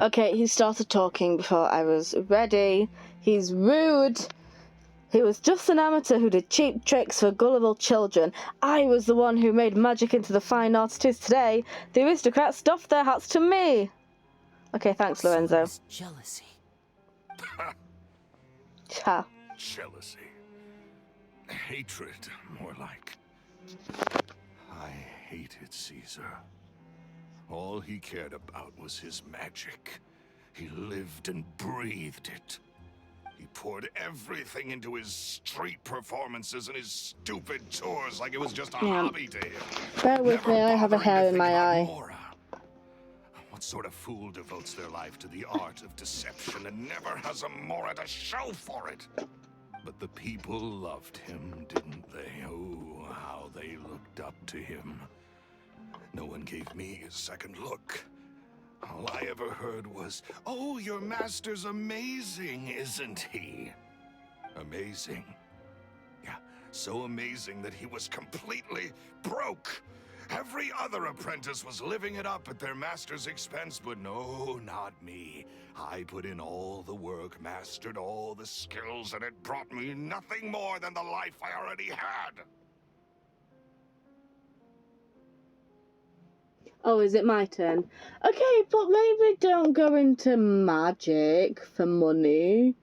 Okay, he started talking before I was ready. He's rude. He was just an amateur who did cheap tricks for gullible children. I was the one who made magic into the fine art it is today. The aristocrats doffed their hats to me. Okay, thanks, Lorenzo. So jealousy. Ha. Jealousy. Hatred, more like. I hated Caesar. All he cared about was his magic. He lived and breathed it. He poured everything into his street performances and his stupid tours like it was just a hobby to him. Bear with me, I have a hair in my eye. Mora. What sort of fool devotes their life to the art of deception and never has a Mora to show for it? But the people loved him, didn't they? Oh, how they looked up to him. No one gave me a second look. All I ever heard was, "Oh, your master's amazing, isn't he?" Amazing. Yeah, so amazing that he was completely broke. Every other apprentice was living it up at their master's expense, but no, not me. I put in all the work, mastered all the skills, and it brought me nothing more than the life I already had. Oh, is it my turn? Okay, but maybe don't go into magic for money.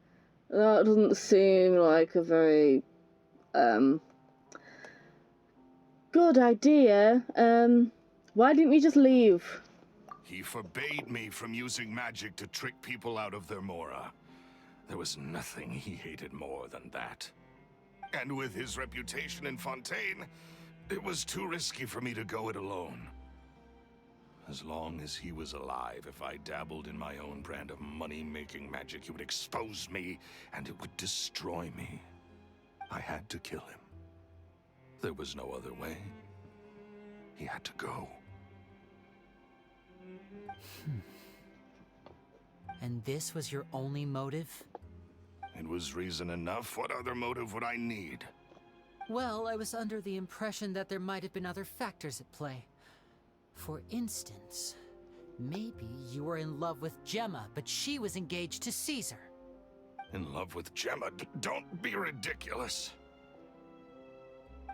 That doesn't seem like a very, good idea. Why didn't you just leave? He forbade me from using magic to trick people out of their Mora. There was nothing he hated more than that. And with his reputation in Fontaine, it was too risky for me to go it alone. As long as he was alive, if I dabbled in my own brand of money-making magic, he would expose me, and it would destroy me. I had to kill him. There was no other way. He had to go. And this was your only motive? It was reason enough. What other motive would I need? Well, I was under the impression that there might have been other factors at play. For instance, maybe you were in love with Gemma, but she was engaged to Caesar. In love with Gemma? Don't be ridiculous.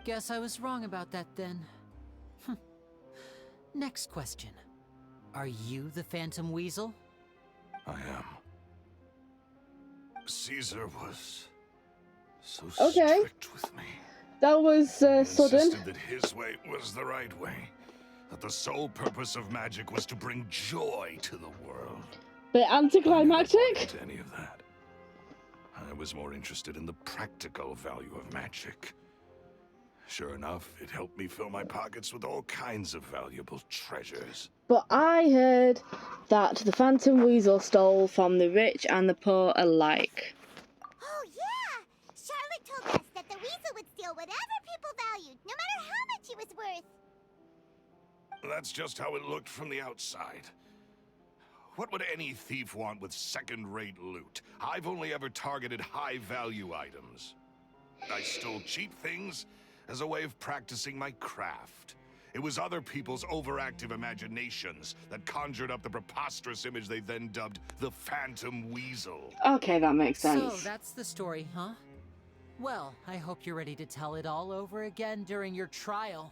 Guess I was wrong about that then. Next question. Are you the Phantom Weasel? I am. Caesar was so Okay. strict with me. That was He sudden. insisted that his way was the right way. That the sole purpose of magic was to bring joy to the world. Bit I never bought anticlimactic. into any of that. I was more interested in the practical value of magic. Sure enough, it helped me fill my pockets with all kinds of valuable treasures. But I heard that the Phantom Weasel stole from the rich and the poor alike. Oh, yeah! Charlotte told us that the weasel would steal whatever people valued, no matter how much it was worth. That's just how it looked from the outside. What would any thief want with second-rate loot? I've only ever targeted high-value items. I stole cheap things as a way of practicing my craft. It was other people's overactive imaginations that conjured up the preposterous image they then dubbed the Phantom Weasel. Okay, that makes sense. So that's the story, huh? Well, I hope you're ready to tell it all over again during your trial.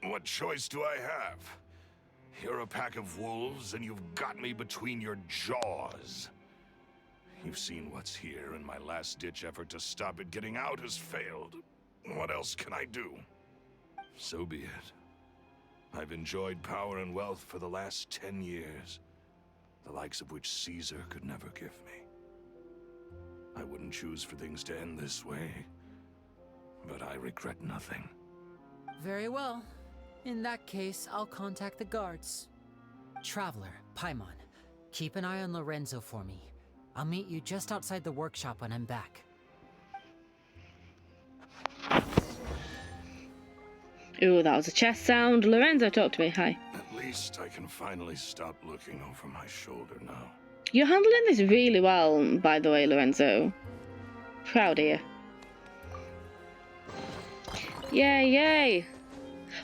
What choice do I have? You're a pack of wolves, and you've got me between your jaws. You've seen what's here, and my last-ditch effort to stop it getting out has failed. What else can I do? So be it. I've enjoyed power and wealth for the last 10 years, the likes of which Caesar could never give me. I wouldn't choose for things to end this way, but I regret nothing. Very well. In that case, I'll contact the guards. Traveler, Paimon, keep an eye on Lorenzo for me. I'll meet you just outside the workshop when I'm back. Ooh, that was a chest sound. Lorenzo, talk to me. Hi. At least I can finally stop looking over my shoulder now. You're handling this really well, by the way, Lorenzo. Proud of you. Yay, yay!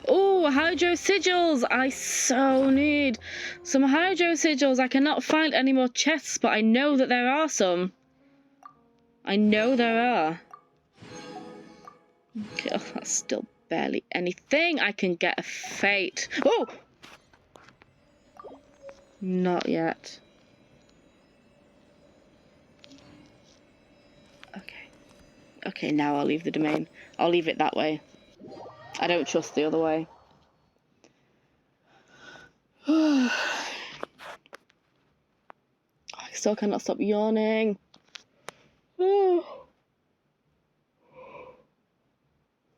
Oh, hydro sigils! I so need some hydro sigils. I cannot find any more chests, but I know that there are some. I know there are. Okay, oh, that's still barely anything. I can get a fate. Oh! Not yet. Okay. Okay, now I'll leave the domain. I'll leave it that way. I don't trust the other way. I still cannot stop yawning.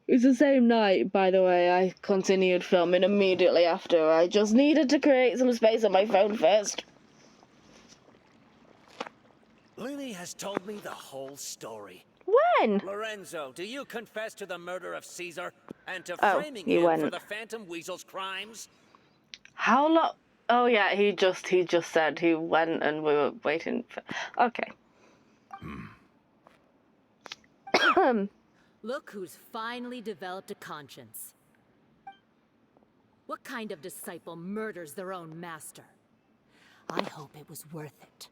It's the same night, by the way. I continued filming immediately after. I just needed to create some space on my phone first. Lyney has told me the whole story. When? Lorenzo, do you confess to the murder of Caesar and to Oh, framing he him went. for the Phantom Weasel's crimes? How long? Oh yeah, he just said he went and we were waiting for... Okay. Look who's finally developed a conscience. What kind of disciple murders their own master? I hope it was worth it,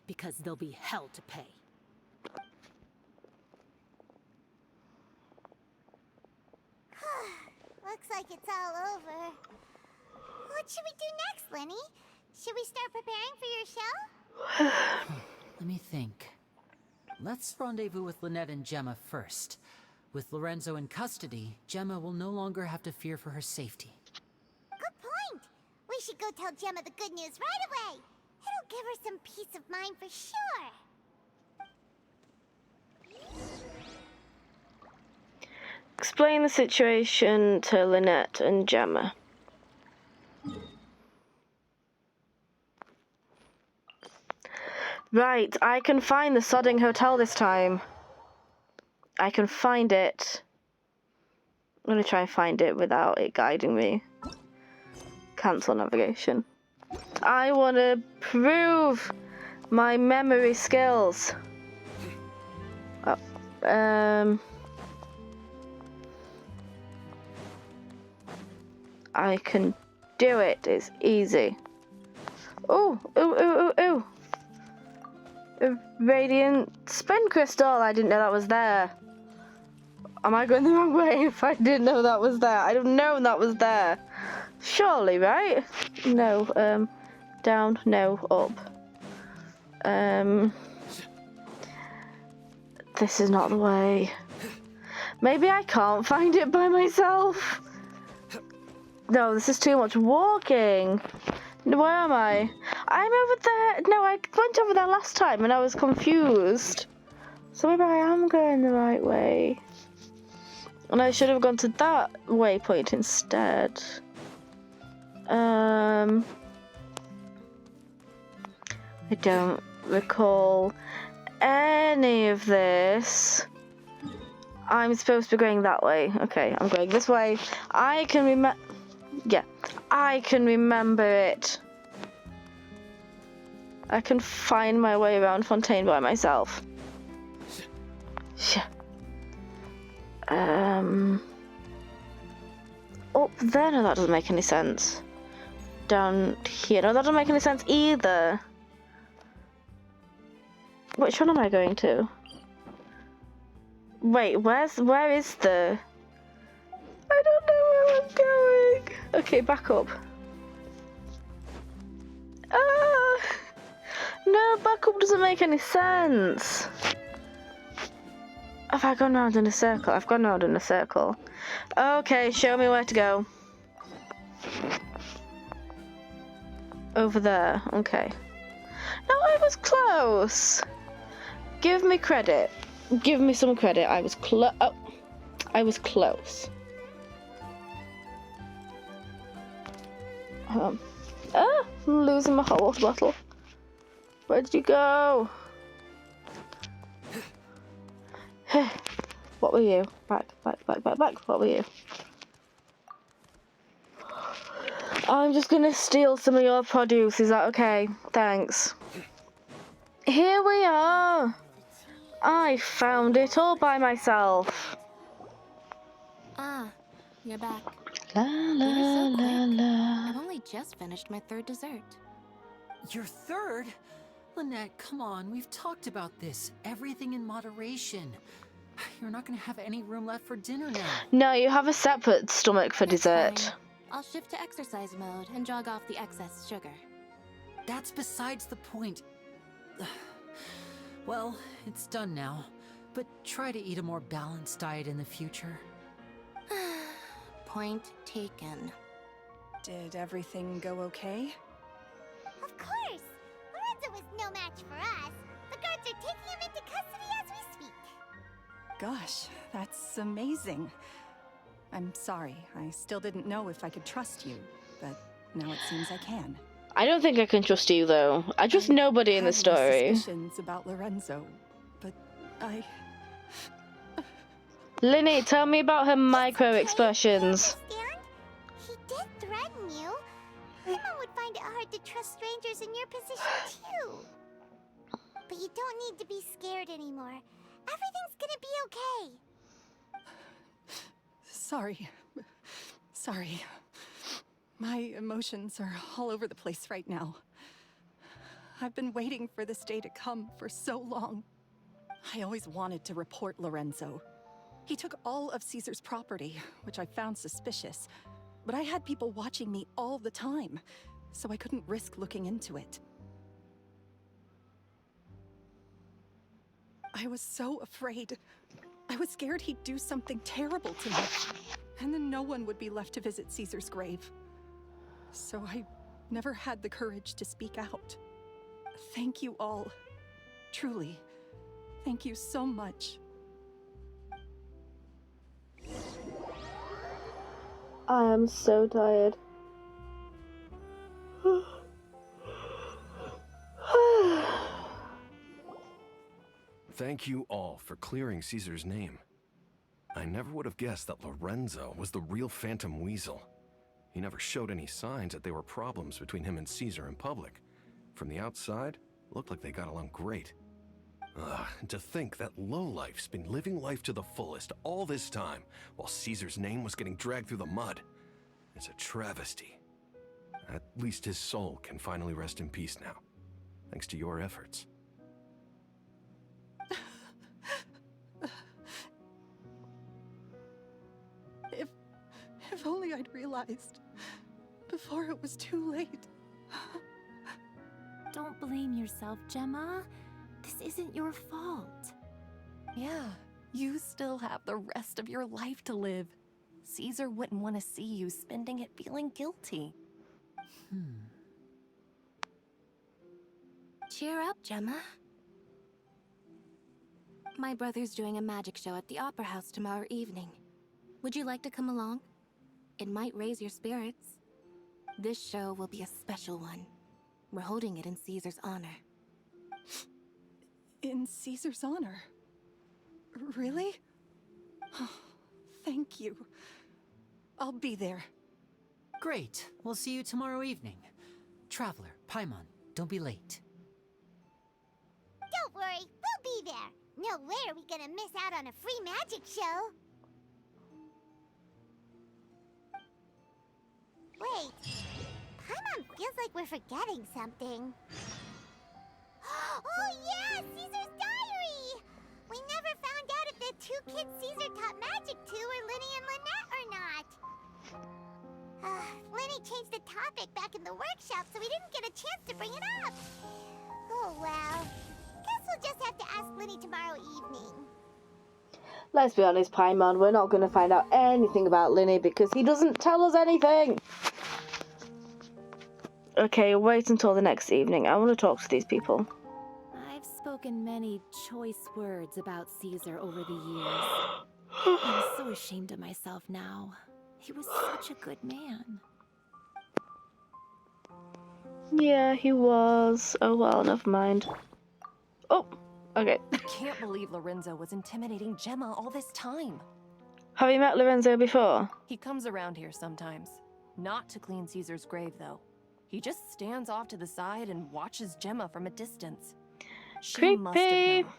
because there'll be hell to pay. Looks like it's all over. What should we do next, Lyney? Should we start preparing for your show? Let me think. Let's rendezvous with Lynette and Gemma first. With Lorenzo in custody, Gemma will no longer have to fear for her safety. Good point. We should go tell Gemma the good news right away. It'll give her some peace of mind for sure. Explain the situation to Lynette and Gemma. Right, I can find the sodding hotel this time. I can find it. I'm gonna try and find it without it guiding me. Cancel navigation. I wanna prove my memory skills. I can do it. It's easy. Ooh, ooh, ooh, ooh, ooh. A radiant spin crystal. I didn't know that was there. Am I going the wrong way if I didn't know that was there? I didn't know that was there. Surely, right? No, down, no, up. This is not the way. Maybe I can't find it by myself. No, this is too much walking. Where am I? I'm over there. No, I went over there last time and I was confused. So maybe I am going the right way. And I should have gone to that waypoint instead. I don't recall any of this. I'm supposed to be going that way. Okay, I'm going this way. I can remember. Yeah, I can remember it. I can find my way around Fontaine by myself. Up there? No, that doesn't make any sense. Down here? No, that doesn't make any sense either. Which one am I going to? Wait, where is the... I don't know where I'm going. Okay, back up. No, back up doesn't make any sense. Have I gone round in a circle? I've gone round in a circle. Okay, show me where to go. Over there, okay. No, I was close. Give me credit. Give me some credit. I was I was close. I'm losing my hot water bottle. Where did you go? What were you? Back. What were you? I'm just gonna steal some of your produce. Is that okay? Thanks. Here we are. I found it all by myself. Ah, you're back. La We la were so la quick. la. I've only just finished my 3rd dessert. Your 3rd? Lynette, come on, we've talked about this. Everything in moderation. You're not gonna have any room left for dinner now. No, you have a separate stomach for That's dessert. fine. I'll shift to exercise mode and jog off the excess sugar. That's besides the point. Well, it's done now. But try to eat a more balanced diet in the future. Point taken. Did everything go okay? Of course! Lorenzo was no match for us. The guards are taking him into custody as we speak. Gosh, that's amazing. I'm sorry, I still didn't know if I could trust you, but now it seems I can. I don't think I can trust you, though. I trust nobody in the had story. suspicions about Lorenzo, but I... Linny, tell me about her micro expressions. Understand? He did threaten you. Paimon would find it hard to trust strangers in your position, too. But you don't need to be scared anymore. Everything's gonna be okay. Sorry. Sorry. My emotions are all over the place right now. I've been waiting for this day to come for so long. I always wanted to report Lorenzo. He took all of Caesar's property, which I found suspicious, but I had people watching me all the time, so I couldn't risk looking into it. I was so afraid. I was scared he'd do something terrible to me, and then no one would be left to visit Caesar's grave. So I never had the courage to speak out. Thank you all. Truly, thank you so much. I am so tired. Thank you all for clearing Caesar's name. I never would have guessed that Lorenzo was the real Phantom Weasel. He never showed any signs that there were problems between him and Caesar in public. From the outside, it looked like they got along great. And to think that lowlife's been living life to the fullest all this time, while Caesar's name was getting dragged through the mud. It's a travesty. At least his soul can finally rest in peace now, thanks to your efforts. If only I'd realized before it was too late. Don't blame yourself, Gemma. This isn't your fault. Yeah, you still have the rest of your life to live. Caesar wouldn't want to see you spending it feeling guilty. Cheer up, Gemma. My brother's doing a magic show at the Opera House tomorrow evening. Would you like to come along? It might raise your spirits. This show will be a special one. We're holding it in Caesar's honor. In Caesar's honor? Really? Oh, thank you. I'll be there. Great. We'll see you tomorrow evening. Traveler, Paimon, don't be late. Don't worry, we'll be there. No way are we gonna miss out on a free magic show. Wait, Paimon feels like we're forgetting something. Oh yeah, Caesar's diary! We never found out if the two kids Caesar taught magic to were Lyney and Lynette or not. Lyney changed the topic back in the workshop, so we didn't get a chance to bring it up. Oh well. Guess we'll just have to ask Lyney tomorrow evening. Let's be honest, Paimon, we're not going to find out anything about Linny because he doesn't tell us anything. Okay, wait until the next evening. I want to talk to these people. I've spoken many choice words about Caesar over the years. I'm so ashamed of myself now. He was such a good man. Yeah, he was. Oh well, never mind. Oh, okay. I can't believe Lorenzo was intimidating Gemma all this time. Have you met Lorenzo before? He comes around here sometimes. Not to clean Caesar's grave, though. He just stands off to the side and watches Gemma from a distance. She must have Creepy. known,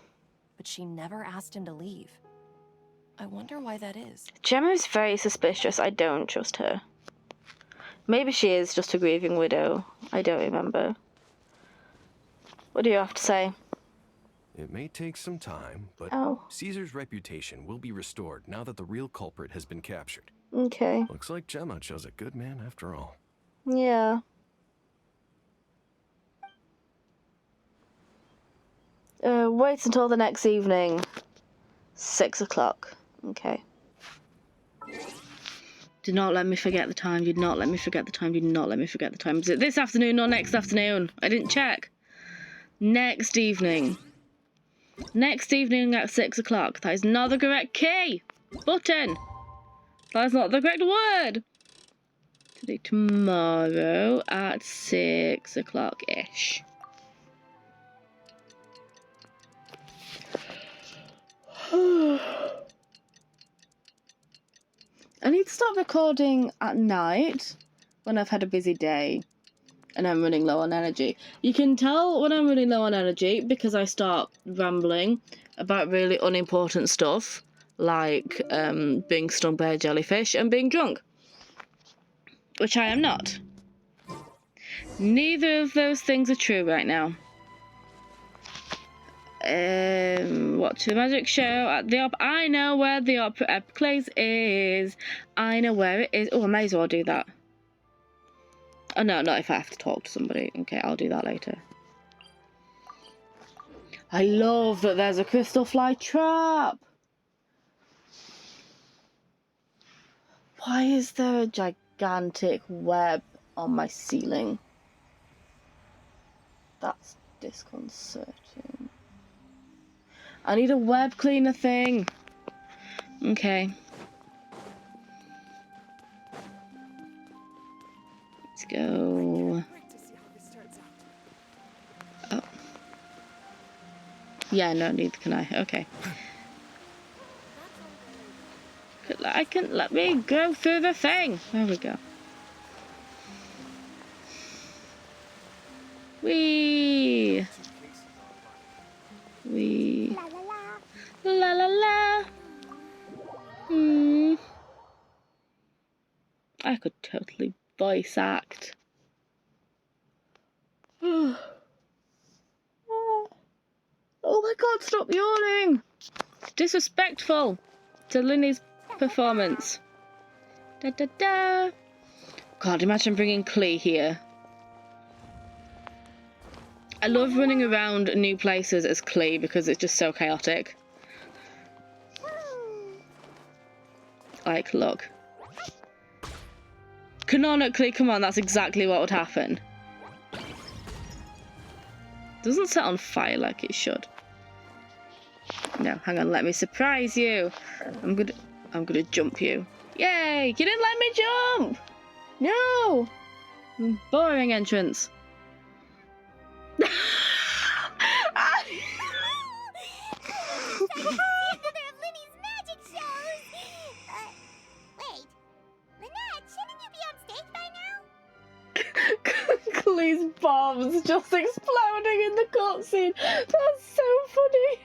but she never asked him to leave. I wonder why that is. Gemma's very suspicious. I don't trust her. Maybe she is just a grieving widow. I don't remember. What do you have to say? It may take some time, but Oh. Caesar's reputation will be restored now that the real culprit has been captured. Okay. Looks like Gemma chose a good man after all. Yeah. Wait until the next evening. 6 o'clock. Okay. Do not let me forget the time. Do not let me forget the time. Do not let me forget the time. Is it this afternoon or next afternoon? I didn't check. Next evening. Next evening at 6 o'clock. That is not the correct key. Button. That is not the correct word. Today, tomorrow at 6 o'clock-ish. I need to start recording at night when I've had a busy day and I'm running low on energy. You can tell when I'm running low on energy because I start rambling about really unimportant stuff like being stung by a jellyfish and being drunk, which I am not. Neither of those things are true right now. Watch the magic show at the opera. I know where the opera place is. I know where it is. Oh, I may as well do that. Oh, no, not if I have to talk to somebody. Okay, I'll do that later. I love that there's a crystal fly trap. Why is there a gigantic web on my ceiling? That's disconcerting. I need a web cleaner thing. Okay. Let's go. Oh. Yeah, no, neither can I. Okay. Let me go through the thing. There we go. Wee. Wee. La la la. I could totally voice act. Oh my god, stop yawning! It's disrespectful to Linny's performance. Da da da. God, imagine bringing Klee here. I love running around new places as Klee because it's just so chaotic. Like, look. Canonically, come on, that's exactly what would happen. Doesn't set on fire like it should. No, hang on, let me surprise you. I'm gonna jump you. Yay! You didn't let me jump! No! Boring entrance. Klee's bombs just exploding in the cutscene. That's so funny.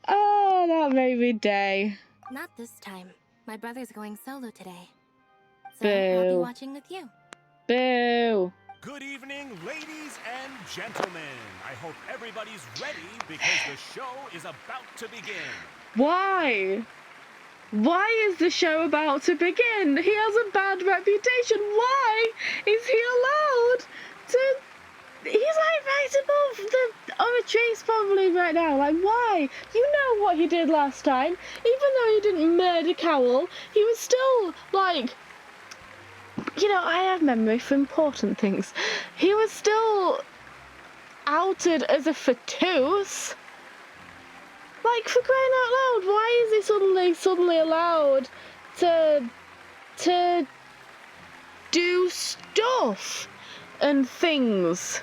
Oh, that made me day. Not this time. My brother's going solo today. So Boo. I'll be watching with you. Boo. Good evening, ladies and gentlemen. I hope everybody's ready because the show is about to begin. Why? Why is the show about to begin? He has a bad reputation. Why is he allowed to... He's like right above the Oratrice probably right now. Like, why? You know what he did last time. Even though he didn't murder Cowell, he was still, like... You know, I have memory for important things. He was still outed as a fetus. Like, for crying out loud, why is he suddenly allowed to do stuff and things?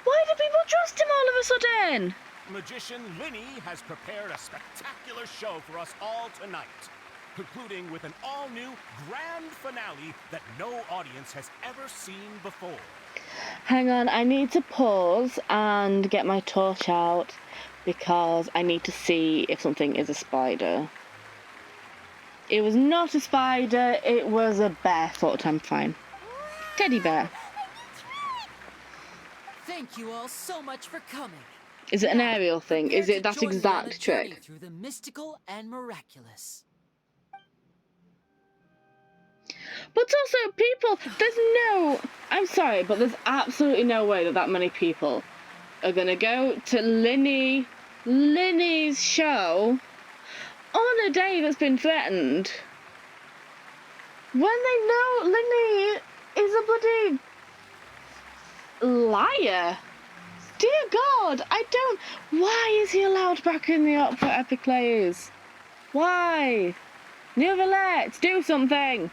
Why do people trust him all of a sudden? Magician Linny has prepared a spectacular show for us all tonight, concluding with an all-new grand finale that no audience has ever seen before. Hang on, I need to pause and get my torch out because I need to see if something is a spider. It was not a spider, it was a barefoot. I'm fine. Teddy bear. Thank you all so much for coming. Is it an Now, aerial thing? prepare Is it to that join me on a exact journey trick? through the mystical and miraculous. But also, people, there's no... I'm sorry, but there's absolutely no way that many people are gonna go to LYNEY'S show on a day that's been threatened when they know LYNEY is a bloody liar. Dear God, I don't... Why is he allowed back in the Opera Epiclese? Why? Nevertheless, do something.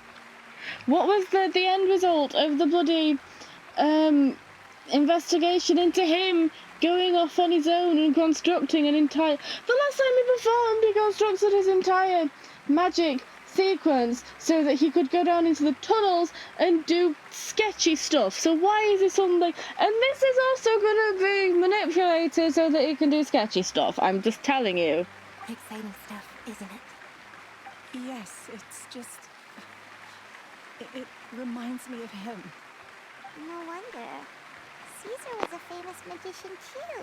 What was the end result of the bloody investigation into him going off on his own and constructing an entire... The last time he performed, he constructed his entire magic sequence so that he could go down into the tunnels and do sketchy stuff. So why is it something... And this is also going to be manipulated so that he can do sketchy stuff. I'm just telling you. Exciting stuff, isn't it? Yes, it's just... It reminds me of him. No wonder. Caesar was a famous magician too.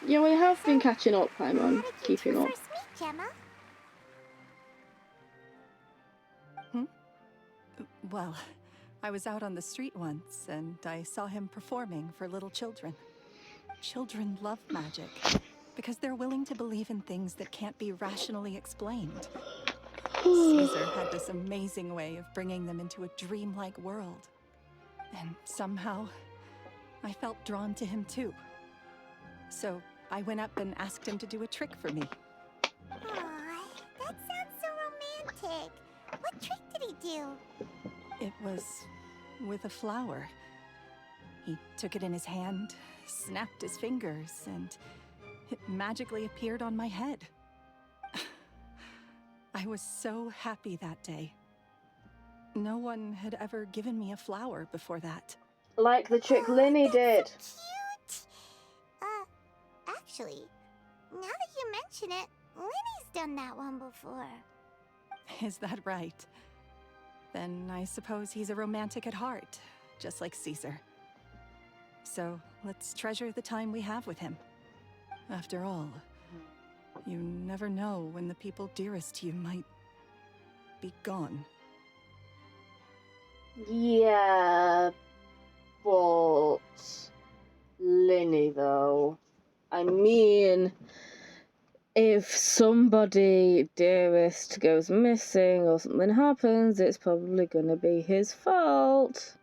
Yeah, we have been So, catching up, How Paimon. did you Keeping two up. first meet, Gemma? Well, I was out on the street once, and I saw him performing for little children. Children love magic, because they're willing to believe in things that can't be rationally explained. Caesar had this amazing way of bringing them into a dreamlike world. And somehow, I felt drawn to him too. So I went up and asked him to do a trick for me. Aw, that sounds so romantic. What trick did he do? It was with a flower. He took it in his hand, snapped his fingers, and it magically appeared on my head. I was so happy that day. No one had ever given me a flower before that. Like the trick LYNEY did. So cute. Actually, now that you mention it, LYNEY'S done that one before. Is that right? Then I suppose he's a romantic at heart, just like Caesar. So let's treasure the time we have with him. After all, you never know when the people dearest to you might be gone. Yeah, but LYNEY though. I mean, if somebody dearest goes missing or something happens, it's probably gonna be his fault.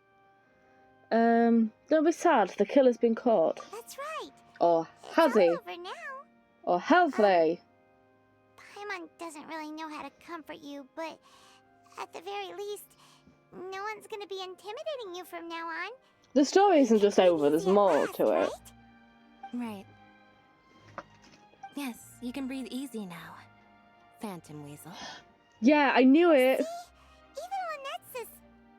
Don't be sad, the killer's been caught. That's right. Or It's has he? all over now. Or have they? Paimon doesn't really know how to comfort you, but at the very least, no one's gonna be intimidating you from now on. The story isn't just over, there's Easy at more last, to it. right? Right. Yes, you can breathe easy now, Phantom Weasel. Yeah, I knew it. See? Even Lynette says...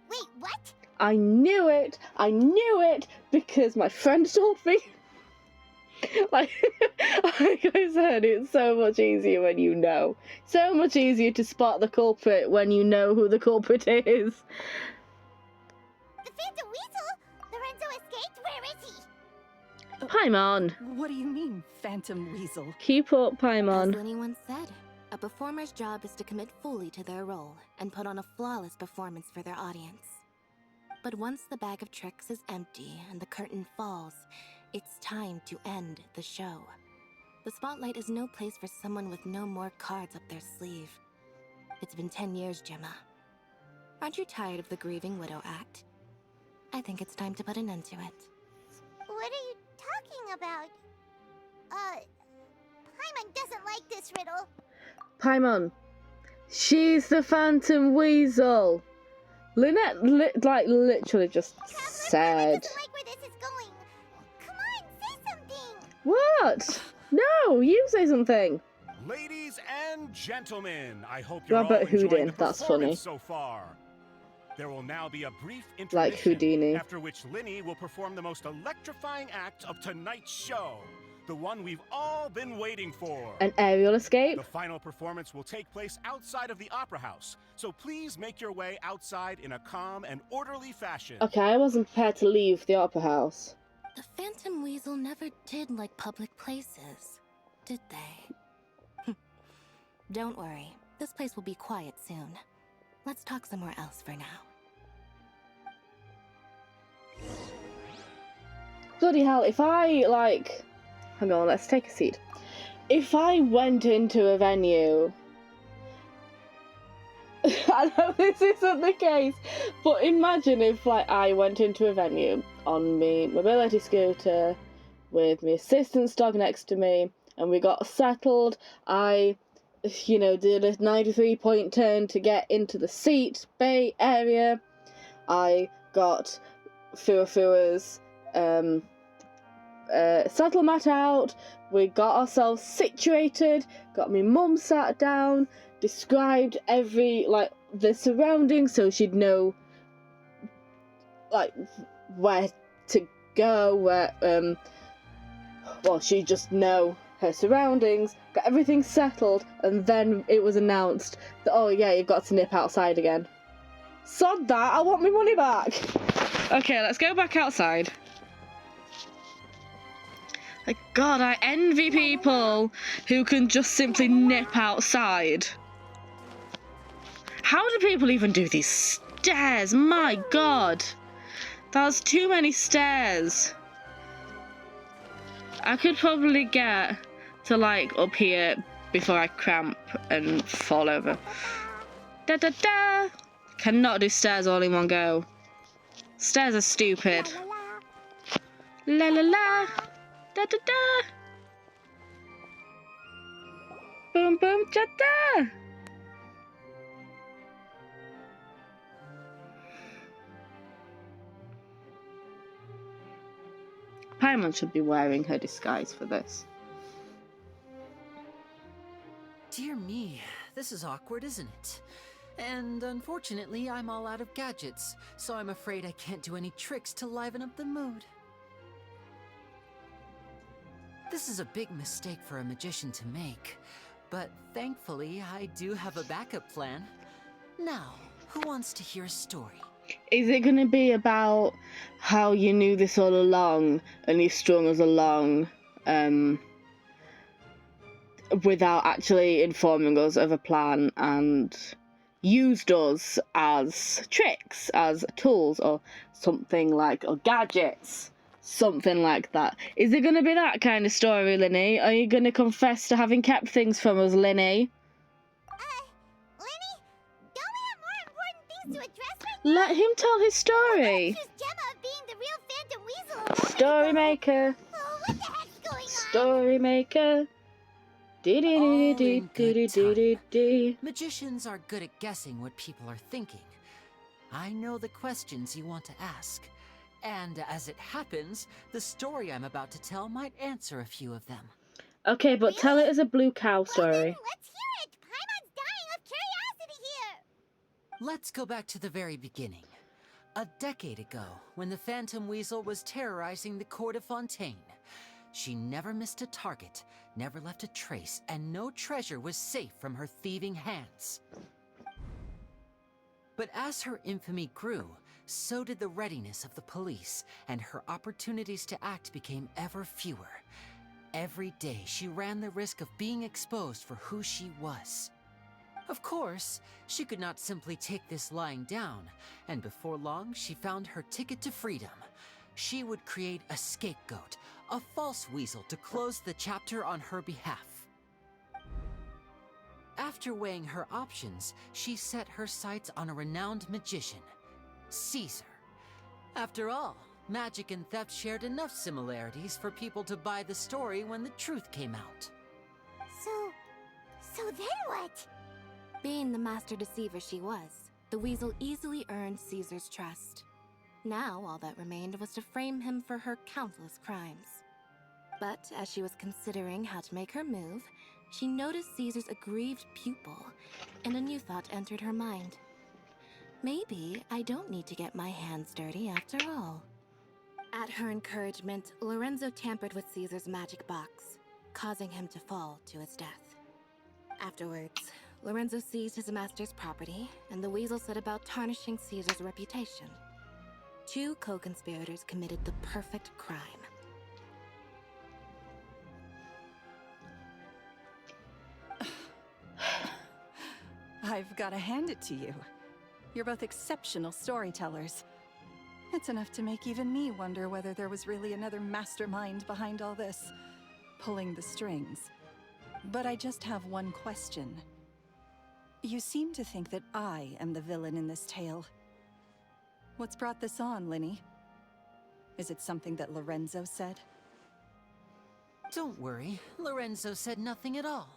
Wait, what? I knew it, because my friend told me. like I said, it's so much easier when you know. So much easier to spot the culprit when you know who the culprit is. The Phantom Weasel? Lorenzo escaped? Where is he? Paimon. What do you mean, Phantom Weasel? Keep up, As Paimon. LYNEY once said, a performer's job is to commit fully to their role and put on a flawless performance for their audience. But once the bag of tricks is empty and the curtain falls, it's time to end the show. The spotlight is no place for someone with no more cards up their sleeve. It's been 10 years, Gemma. Aren't you tired of the grieving widow act? I think it's time to put an end to it. What are you talking about? Paimon doesn't like this riddle. Paimon. She's the Phantom Weasel. Lynette, literally just Traveler said. doesn't like where this is going. Come on, say something. What? No, you say something. Ladies and gentlemen, I hope you're Robert all enjoying Houdin, the that's performance funny. so far. There will now be a brief Like intermission, Houdini. after which LYNEY will perform the most electrifying act of tonight's show, the one we've all been waiting for. An aerial escape? The final performance will take place outside of the Opera House, so please make your way outside in a calm and orderly fashion. Okay, I wasn't prepared to leave the Opera House. The Phantom Weasel never did like public places, did they? Don't worry, this place will be quiet soon. Let's talk somewhere else for now. Bloody hell, if I, like... Hang on, let's take a seat. If I went into a venue... I know this isn't the case, but imagine if, like, I went into a venue on my mobility scooter with my assistant's dog next to me, and we got settled. I, you know, did a 93-point turn to get into the seat bay area. I got Fua's settle mat out. We got ourselves situated, got my mum sat down, described every, like, the surroundings so she'd know, like, where to go, where, well, she'd just know her surroundings, got everything settled, and then it was announced that, oh yeah, you've got to nip outside again. Sod that, I want my money back! Okay, let's go back outside. Like, God, I envy people who can just simply nip outside. How do people even do these stairs? My God. That's too many stairs. I could probably get to, like, up here before I cramp and fall over. Da da da! Cannot do stairs all in one go. Stairs are stupid. La la la! Da da da! Boom boom cha da! Paimon should be wearing her disguise for this. Dear me, this is awkward, isn't it? And unfortunately, I'm all out of gadgets, so I'm afraid I can't do any tricks to liven up the mood. This is a big mistake for a magician to make, but thankfully, I do have a backup plan. Now, who wants to hear a story? Is it going to be about how you knew this all along and you strung us along without actually informing us of a plan and used us as tricks, as tools, or something like, or gadgets, something like that? Is it going to be that kind of story, Linny? Are you going to confess to having kept things from us, Linny? Lyney, don't we have more important things to address right Let him tell his story. Accuse Gemma of being the real Phantom Weasel a moment Story ago. maker. Oh, what the heck's going on? Story maker. Dee-dee-dee-dee-dee-dee-dee-dee-dee. Magicians are good at guessing what people are thinking. I know the questions you want to ask, and as it happens, the story I'm about to tell might answer a few of them. Okay, but tell it as a blue cow Well, then, story. let's hear it. Paimon's dying of curiosity here. Let's go back to the very beginning. A decade ago, when the Phantom Weasel was terrorizing the court of Fontaine. She never missed a target, never left a trace, and no treasure was safe from her thieving hands. But as her infamy grew, so did the readiness of the police, and her opportunities to act became ever fewer. Every day, she ran the risk of being exposed for who she was. Of course, she could not simply take this lying down, and before long, she found her ticket to freedom. She would create a scapegoat, a false weasel to close the chapter on her behalf. After weighing her options, she set her sights on a renowned magician, Caesar. After all, magic and theft shared enough similarities for people to buy the story when the truth came out. So then what? Being the master deceiver she was, the weasel easily earned Caesar's trust. Now, all that remained was to frame him for her countless crimes. But as she was considering how to make her move, she noticed Caesar's aggrieved pupil, and a new thought entered her mind. Maybe I don't need to get my hands dirty after all. At her encouragement, Lorenzo tampered with Caesar's magic box, causing him to fall to his death. Afterwards, Lorenzo seized his master's property, and the weasel set about tarnishing Caesar's reputation. Two co-conspirators committed the perfect crime. I've got to hand it to you. You're both exceptional storytellers. It's enough to make even me wonder whether there was really another mastermind behind all this, pulling the strings. But I just have one question. You seem to think that I am the villain in this tale. What's brought this on, Lyney? Is it something that Lorenzo said? Don't worry, Lorenzo said nothing at all.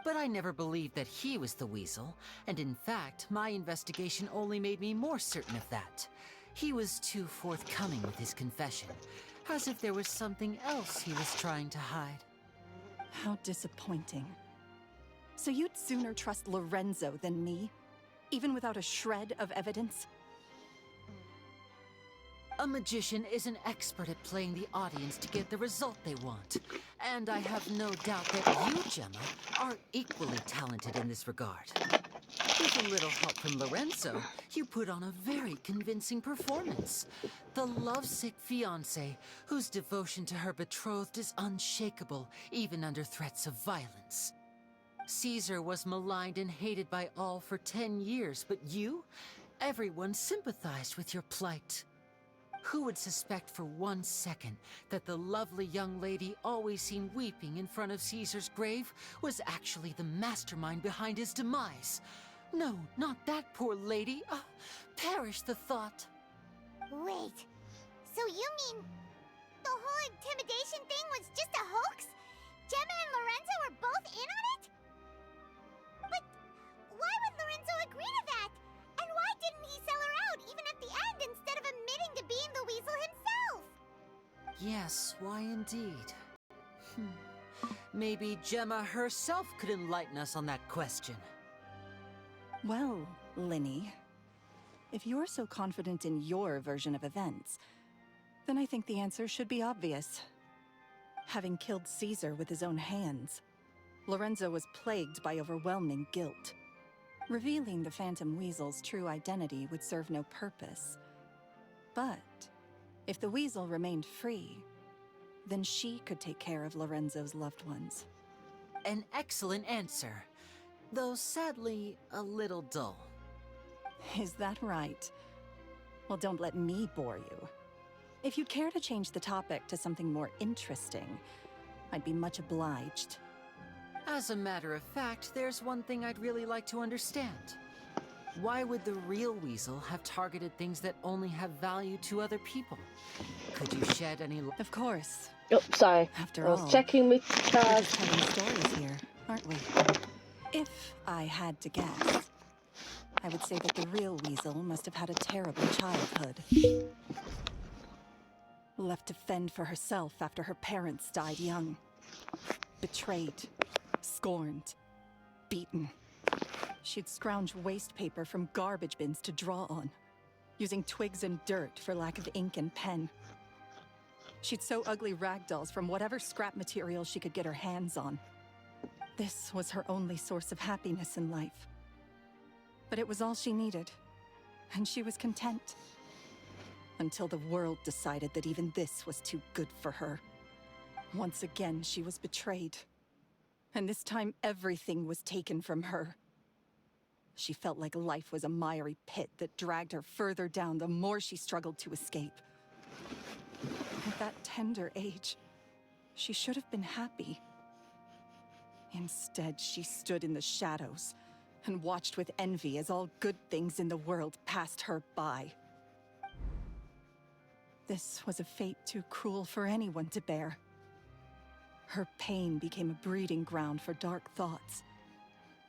But I never believed that he was the weasel, and in fact, my investigation only made me more certain of that. He was too forthcoming with his confession, as if there was something else he was trying to hide. How disappointing. So you'd sooner trust Lorenzo than me? Even without a shred of evidence? A magician is an expert at playing the audience to get the result they want. And I have no doubt that you, Gemma, are equally talented in this regard. With a little help from Lorenzo, you put on a very convincing performance. The lovesick fiancé, whose devotion to her betrothed is unshakable, even under threats of violence. Caesar was maligned and hated by all for 10 years, but you? Everyone sympathized with your plight. Who would suspect for 1 second that the lovely young lady always seen weeping in front of Caesar's grave was actually the mastermind behind his demise? No, not that poor lady. Perish the thought. Wait, so you mean the whole intimidation thing was just a hoax? Gemma and Lorenzo were both in on it? But why would Lorenzo agree to that? And why didn't he sell her out even at the end instead of admitting to being the weasel himself? Yes, why indeed? Maybe Gemma herself could enlighten us on that question. Well, Lyney, if you're so confident in your version of events, then I think the answer should be obvious. Having killed Caesar with his own hands, Lorenzo was plagued by overwhelming guilt. Revealing the Phantom Weasel's true identity would serve no purpose. But if the Weasel remained free, then she could take care of Lorenzo's loved ones. An excellent answer, though sadly a little dull. Is that right? Well, don't let me bore you. If you'd care to change the topic to something more interesting, I'd be much obliged. As a matter of fact, there's one thing I'd really like to understand. Why would the real weasel have targeted things that only have value to other people? Could you shed any light? Of course. Oh, sorry. After I all, was checking my we're card. just telling stories here, aren't we? If I had to guess, I would say that the real weasel must have had a terrible childhood. Left to fend for herself after her parents died young. Betrayed, scorned, beaten. She'd scrounge waste paper from garbage bins to draw on, using twigs and dirt for lack of ink and pen. She'd sew ugly rag dolls from whatever scrap material she could get her hands on. This was her only source of happiness in life. But it was all she needed, and she was content. Until the world decided that even this was too good for her. Once again, she was betrayed. And this time, everything was taken from her. She felt like life was a miry pit that dragged her further down the more she struggled to escape. At that tender age, she should have been happy. Instead, she stood in the shadows and watched with envy as all good things in the world passed her by. This was a fate too cruel for anyone to bear. Her pain became a breeding ground for dark thoughts.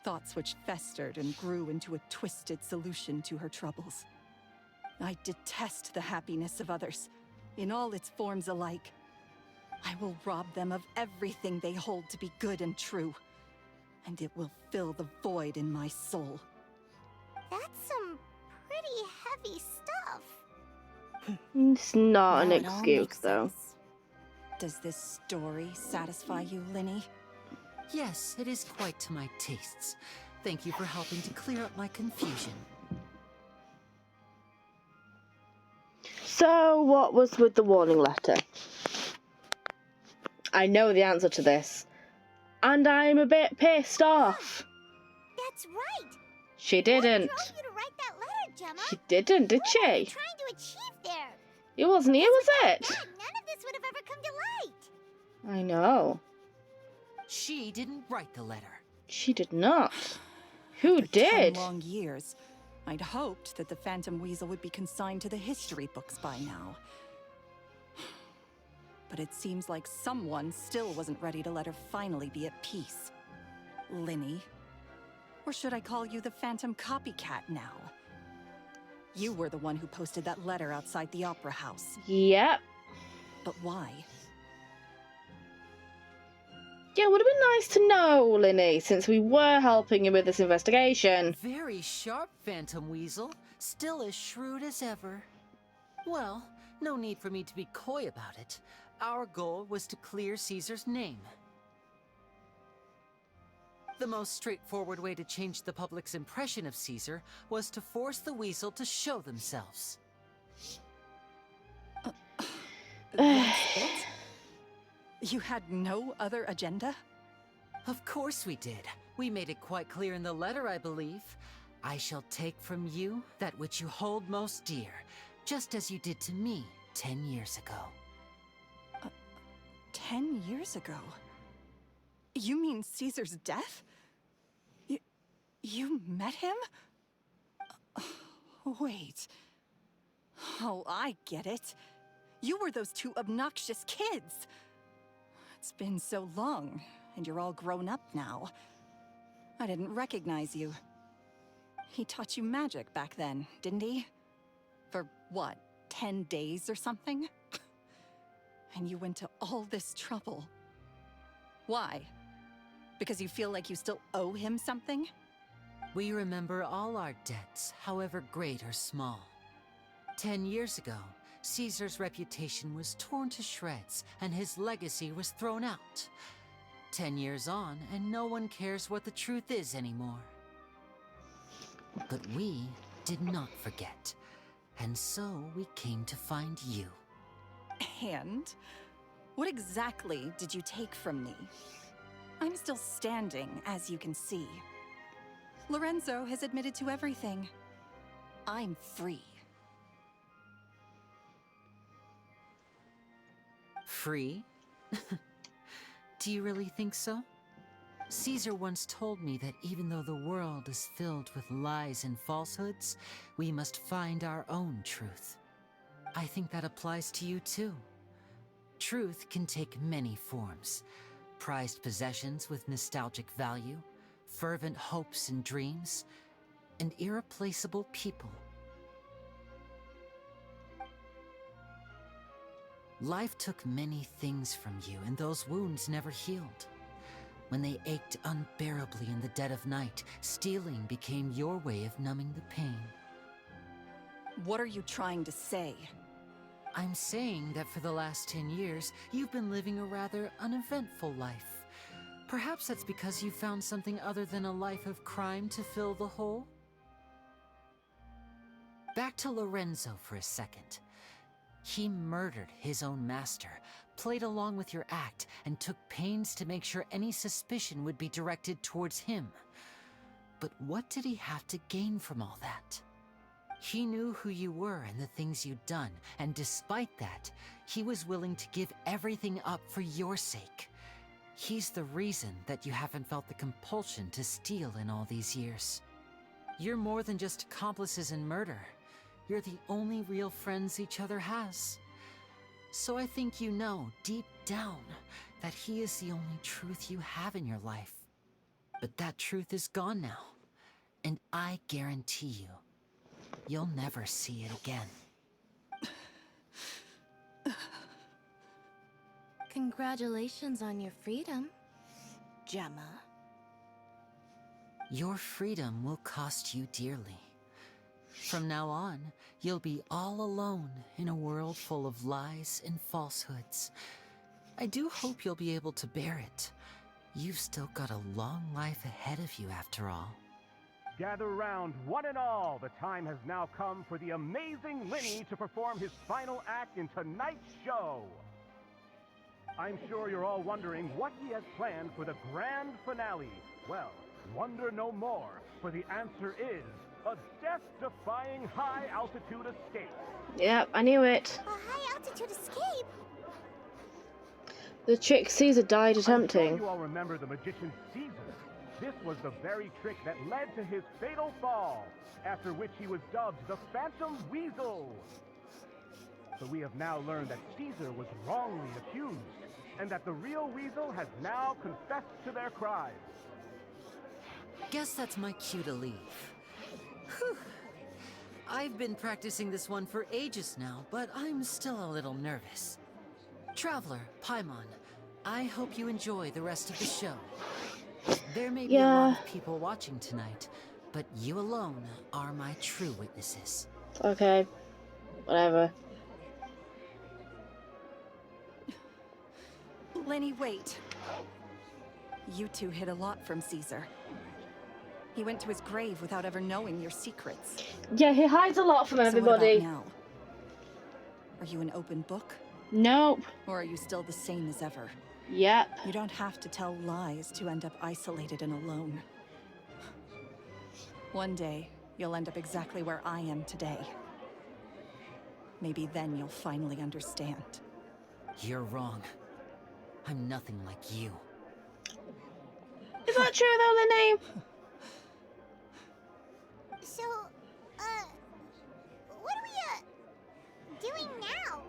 Thoughts which festered and grew into a twisted solution to her troubles. I detest the happiness of others, in all its forms alike. I will rob them of everything they hold to be good and true, and it will fill the void in my soul. That's some pretty heavy stuff. It's not an Now it all excuse, makes though. sense. Does this story satisfy you, Lyney? Yes, it is quite to my tastes. Thank you for helping to clear up my confusion. So, what was with the warning letter? I know the answer to this, and I'm a bit pissed off. That's right. She What didn't. drove you to write that letter, Gemma? She didn't, did What were you she? trying to achieve there? It wasn't here, was Without it? that, none of this would have ever come to light. I know. She didn't write the letter. She did not. Who After did? 10 long years, I'd hoped that the Phantom Weasel would be consigned to the history books by now. But it seems like someone still wasn't ready to let her finally be at peace. Lyney. Or should I call you the Phantom Copycat now? You were the one who posted that letter outside the Opera House. Yep. But why? Yeah, it would have been nice to know, Lyney, since we were helping you with this investigation. Very sharp, Phantom Weasel. Still as shrewd as ever. Well, no need for me to be coy about it. Our goal was to clear Caesar's name. The most straightforward way to change the public's impression of Caesar was to force the Weasel to show themselves. That's it? You had no other agenda? Of course we did. We made it quite clear in the letter, I believe. I shall take from you that which you hold most dear, just as you did to me 10 years ago. 10 years ago? You mean Caesar's death? You met him? Wait. Oh, I get it. You were those two obnoxious kids. It's been so long, and you're all grown up now. I didn't recognize you. He taught you magic back then, didn't he? For what, 10 days or something? And you went to all this trouble. Why? Because you feel like you still owe him something? We remember all our debts, however great or small. 10 years ago, Caesar's reputation was torn to shreds, and his legacy was thrown out. 10 years on, and no one cares what the truth is anymore. But we did not forget, and so we came to find you. And? What exactly did you take from me? I'm still standing, as you can see. Lorenzo has admitted to everything. I'm free. Free? Do you really think so? Caesar once told me that even though the world is filled with lies and falsehoods, we must find our own truth. I think that applies to you too. Truth can take many forms. Prized possessions with nostalgic value, fervent hopes and dreams, and irreplaceable people. Life took many things from you, and those wounds never healed. When they ached unbearably in the dead of night, stealing became your way of numbing the pain. What are you trying to say? I'm saying that for the last 10 years, you've been living a rather uneventful life. Perhaps that's because you found something other than a life of crime to fill the hole? Back to Lorenzo for a second. He murdered his own master, played along with your act, and took pains to make sure any suspicion would be directed towards him. But what did he have to gain from all that? He knew who you were and the things you'd done, and despite that, he was willing to give everything up for your sake. He's the reason that you haven't felt the compulsion to steal in all these years. You're more than just accomplices in murder. You're the only real friends each other has. So I think you know, deep down, that he is the only truth you have in your life. But that truth is gone now, and I guarantee you, you'll never see it again. Congratulations on your freedom, Gemma. Your freedom will cost you dearly. From now on, you'll be all alone in a world full of lies and falsehoods. I do hope you'll be able to bear it. You've still got a long life ahead of you after all. Gather round, one and all. The time has now come for the amazing Lyney to perform his final act in tonight's show. I'm sure you're all wondering what he has planned for the grand finale. Well, wonder no more, for the answer is a death-defying high-altitude escape. Yep, I knew it. A high-altitude escape? The trick Caesar died I'm sure attempting. you all remember the magician Caesar. This was the very trick that led to his fatal fall, after which he was dubbed the Phantom Weasel. But we have now learned that Caesar was wrongly accused, and that the real Weasel has now confessed to their crimes. Guess that's my cue to leave. Whew. I've been practicing this one for ages now, but I'm still a little nervous. Traveler, Paimon, I hope you enjoy the rest of the show. There may be a lot of people watching tonight, but you alone are my true witnesses. Okay, whatever. Lyney, wait. You two hid a lot from Caesar. He went to his grave without ever knowing your secrets. Yeah, he hides a lot from everybody. So what about now? Are you an open book? Nope. Or are you still the same as ever? Yep. You don't have to tell lies to end up isolated and alone. One day, you'll end up exactly where I am today. Maybe then you'll finally understand. You're wrong. I'm nothing like you. Is that true though, Lyney? So, what are we, doing now?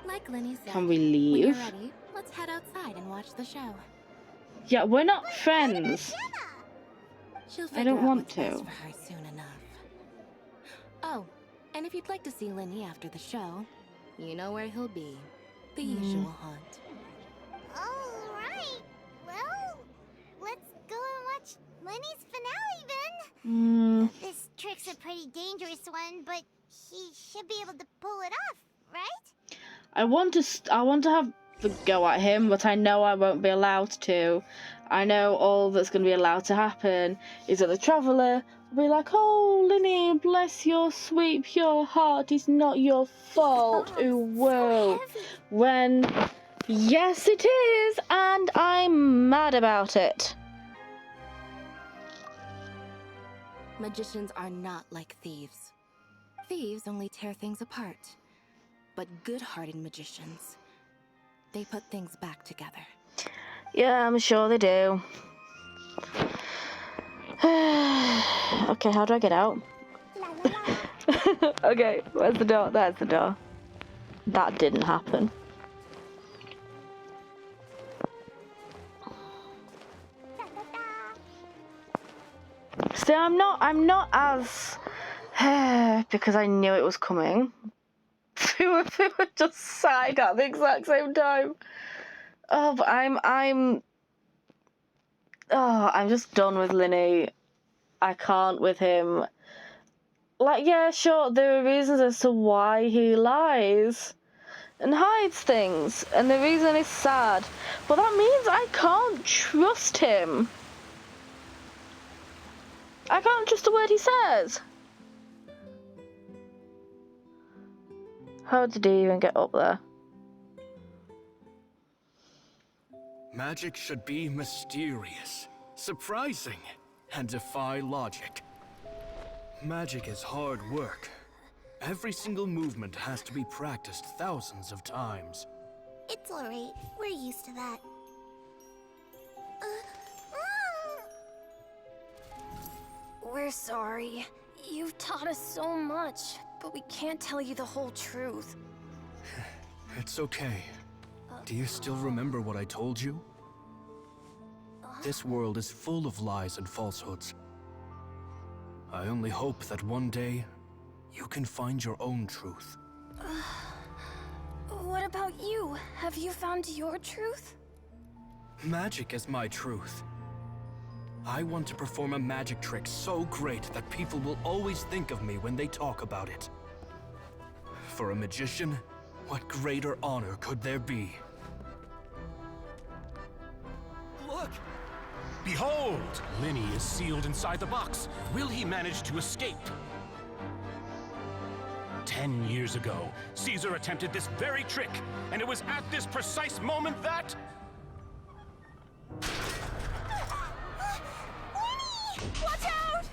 Like Lyney said, Can we when you're leave? ready, let's head outside and watch the show. Yeah, we're not friends. She'll I figure don't out want what's best to. for her soon enough. Oh, and if you'd like to see Lyney after the show, you know where he'll be. The usual haunt. Alright, well, let's go and watch Lyney's finale then. This trick's a pretty dangerous one, but he should be able to pull it off, right? I want to have the go at him, but I know I won't be allowed to. I know all that's going to be allowed to happen is that the Traveller will be like, "Oh, Lyney, bless your sweet pure heart. It's not your fault." Ooh, whoa. When, yes, it is, and I'm mad about it. Magicians are not like thieves. Thieves only tear things apart. But good-hearted magicians, they put things back together. Yeah, I'm sure they do. Okay, how do I get out? Okay, where's the door? There's the door. That didn't happen. See, I'm not as because I knew it was coming. We were just sighed at the exact same time. Oh, but I'm just done with Lyney. I can't with him. Like, yeah, sure, there are reasons as to why he lies and hides things, and the reason is sad, but that means I can't trust him. I can't trust a word he says. How did he even get up there? Magic should be mysterious, surprising, and defy logic. Magic is hard work. Every single movement has to be practiced thousands of times. It's alright. We're used to that. We're sorry. You've taught us so much, but we can't tell you the whole truth. It's okay. Do you still remember what I told you? This world is full of lies and falsehoods. I only hope that one day, you can find your own truth. What about you? Have you found your truth? Magic is my truth. I want to perform a magic trick so great that people will always think of me when they talk about it. For a magician, what greater honor could there be? Look! Behold! Lyney is sealed inside the box. Will he manage to escape? 10 years ago, Caesar attempted this very trick, and it was at this precise moment that... Watch out!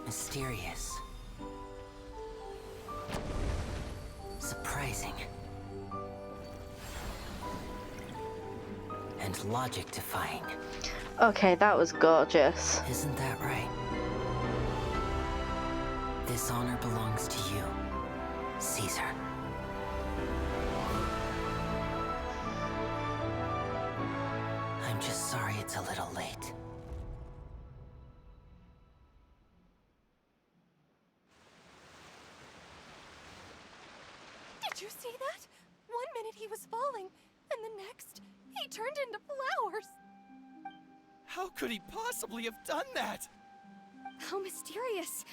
Mysterious. Surprising. And logic-defying. Okay, that was gorgeous. Isn't that right? This honor belongs to you, Caesar. I'm just sorry it's a little late. Did you see that? 1 minute he was falling, and the next, he turned into flowers. How could he possibly have done that? How mysterious.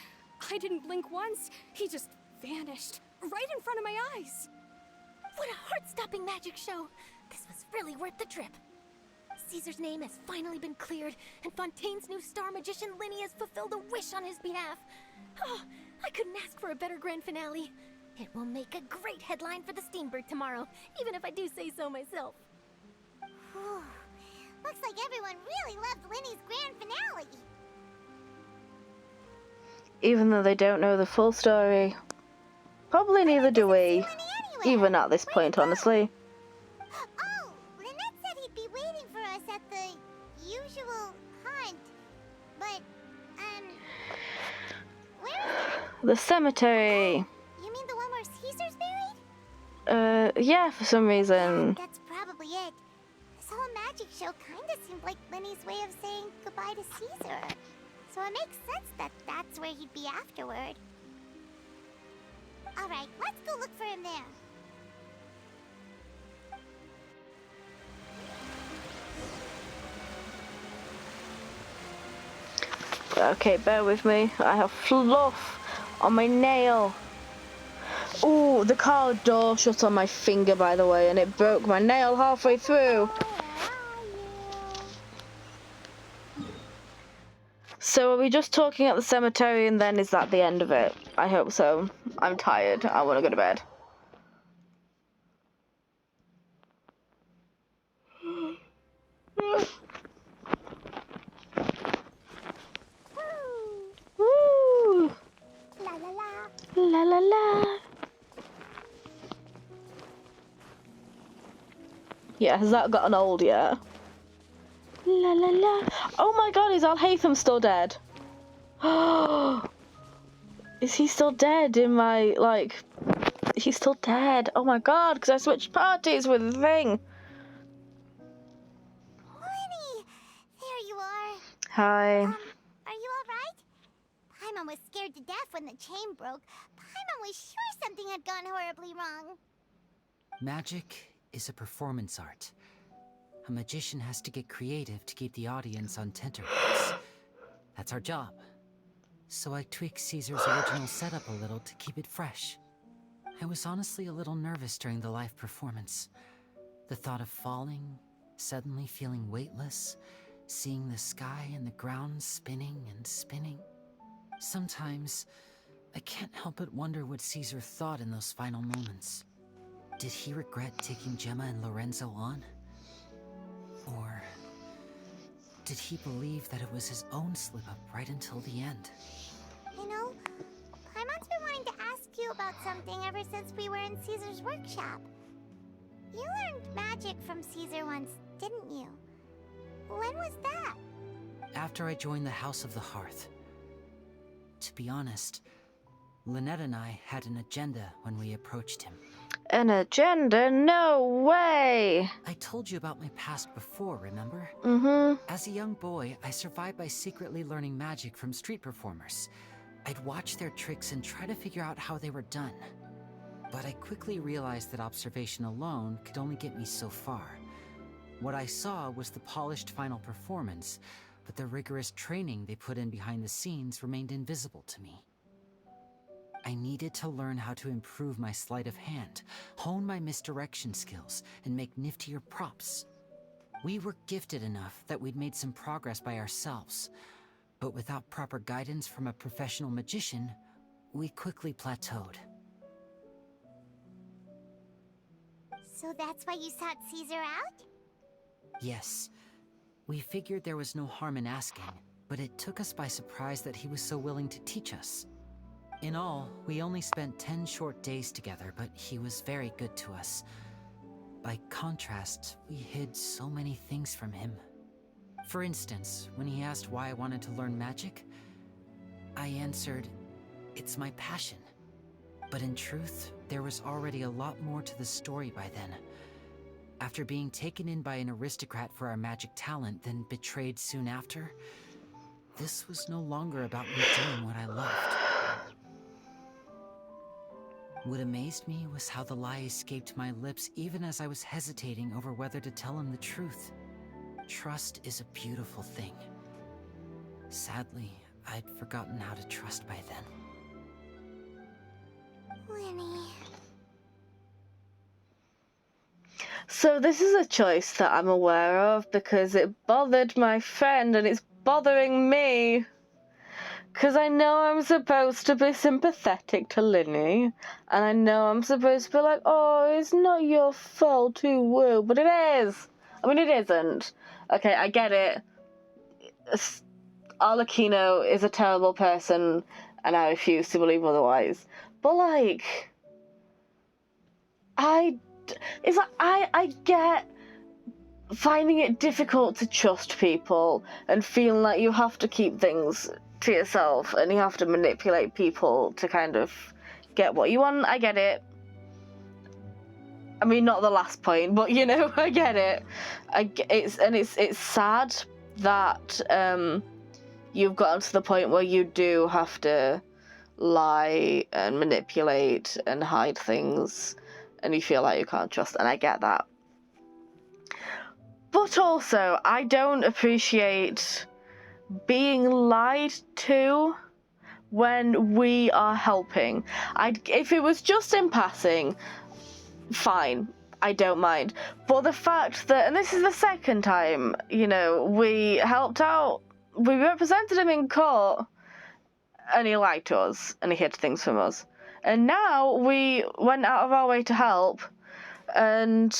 I didn't blink once. He just vanished, right in front of my eyes. What a heart-stopping magic show! This was really worth the trip. Caesar's name has finally been cleared, and Fontaine's new star magician Lyney has fulfilled a wish on his behalf. Oh, I couldn't ask for a better grand finale. It will make a great headline for the Steambird tomorrow, even if I do say so myself. Whew. Looks like everyone really loved Lyney's grand finale. Even though they don't know the full story. Probably neither do we. Even at this point, honestly. Oh, Lynette said he'd be waiting for us at the usual hunt. But, where is that? The cemetery. You mean the one where Caesar's buried? Yeah, for some reason. That's probably it. This whole magic show kinda seemed like Lyney's way of saying goodbye to Caesar. So it makes sense that that's where he'd be afterward. Alright, let's go look for him there. Okay, bear with me. I have fluff on my nail. Ooh, the car door shut on my finger, by the way, and it broke my nail halfway through. So are we just talking at the cemetery and then is that the end of it? I hope so. I'm tired. I want to go to bed. Woo! La la la. La la la. Yeah, has that gotten old yet? La la la. Oh my god, is Alhaitham still dead? Is he still dead in my, like... He's still dead. Oh my god, because I switched parties with the thing. Lyney! There you are. Hi. Are you alright? Paimon was scared to death when the chain broke. Paimon was sure something had gone horribly wrong. Magic is a performance art. A magician has to get creative to keep the audience on tenterhooks. That's our job. So I tweaked Caesar's original setup a little to keep it fresh. I was honestly a little nervous during the live performance. The thought of falling, suddenly feeling weightless, seeing the sky and the ground spinning and spinning. Sometimes, I can't help but wonder what Caesar thought in those final moments. Did he regret taking Gemma and Lorenzo on? Or did he believe that it was his own slip-up right until the end? You know, Paimon's been wanting to ask you about something ever since we were in Caesar's workshop. You learned magic from Caesar once, didn't you? When was that? After I joined the House of the Hearth. To be honest, Lynette and I had an agenda when we approached him. An agenda? No way! I told you about my past before, remember? Mm-hmm. As a young boy, I survived by secretly learning magic from street performers. I'd watch their tricks and try to figure out how they were done. But I quickly realized that observation alone could only get me so far. What I saw was the polished final performance, but the rigorous training they put in behind the scenes remained invisible to me. I needed to learn how to improve my sleight of hand, hone my misdirection skills, and make niftier props. We were gifted enough that we'd made some progress by ourselves, but without proper guidance from a professional magician, we quickly plateaued. So that's why you sought Caesar out? Yes, we figured there was no harm in asking, but it took us by surprise that he was so willing to teach us. In all, we only spent 10 short days together, but he was very good to us. By contrast, we hid so many things from him. For instance, when he asked why I wanted to learn magic, I answered, "It's my passion." But in truth, there was already a lot more to the story by then. After being taken in by an aristocrat for our magic talent, then betrayed soon after, this was no longer about me doing what I loved. What amazed me was how the lie escaped my lips even as I was hesitating over whether to tell him the truth. Trust is a beautiful thing. Sadly, I'd forgotten how to trust by then. Lyney. So this is a choice that I'm aware of because it bothered my friend and it's bothering me. Because I know I'm supposed to be sympathetic to Lyney, and I know I'm supposed to be like, oh, it's not your fault to woo, but it is. I mean, it isn't. Okay, I get it. Arlecchino is a terrible person, and I refuse to believe otherwise. But, like, I get finding it difficult to trust people and feeling like you have to keep things to yourself and you have to manipulate people to kind of get what you want. I get it. I mean, not the last point, but you know, I get it. It's sad that you've gotten to the point where you do have to lie and manipulate and hide things and you feel like you can't trust, and I get that. But also, I don't appreciate being lied to when we are helping. If it was just in passing, fine, I don't mind. But the fact that, and this is the second time, you know, we helped out, we represented him in court, and he lied to us, and he hid things from us. And now we went out of our way to help, and